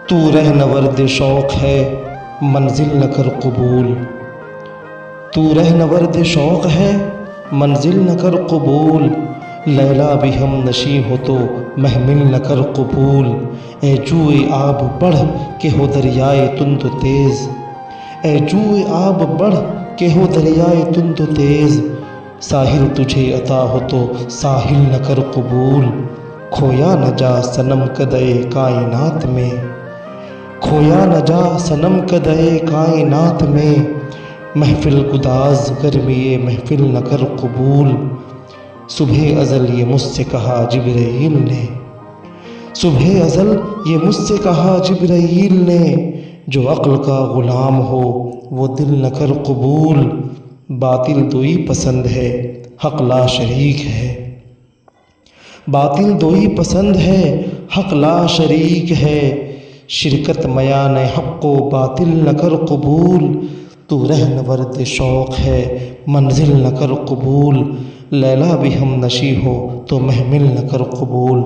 تو رہنورد شوق ہے منزل نہ کر قبول، تو رہنورد شوق ہے منزل نہ کر قبول، لیلا بھی ہم نشیں ہو تو محمل نہ کر قبول۔ اے جوئے آب بڑھ کہ ہو دریائے تند و تیز، اے جوئے آب بڑھ کہ ہو دریائے تند و تیز، ساحل تجھے عطا ہو تو ساحل نہ کر قبول۔ کھویا نہ جا صنم کدے کائنات میں، کھویا نہ جا صنم کدے کائنات میں، محفل گداز گرمی محفل نہ کر قبول۔ صبح ازل یہ مجھ سے کہا جبرائیل نے، صبح ازل یہ مجھ سے کہا جبرائیل نے، جو عقل کا غلام ہو وہ دل نہ کر قبول۔ باطل دوئی پسند ہے حق لا شریک ہے، باطل دوئی پسند ہے حق لا شریک ہے، شرکت میان حق و باطل نہ کر قبول۔ تو رہنورد شوق ہے منزل نہ کر قبول، لیلا بھی ہم نشیں ہو تو محمل نہ کر قبول۔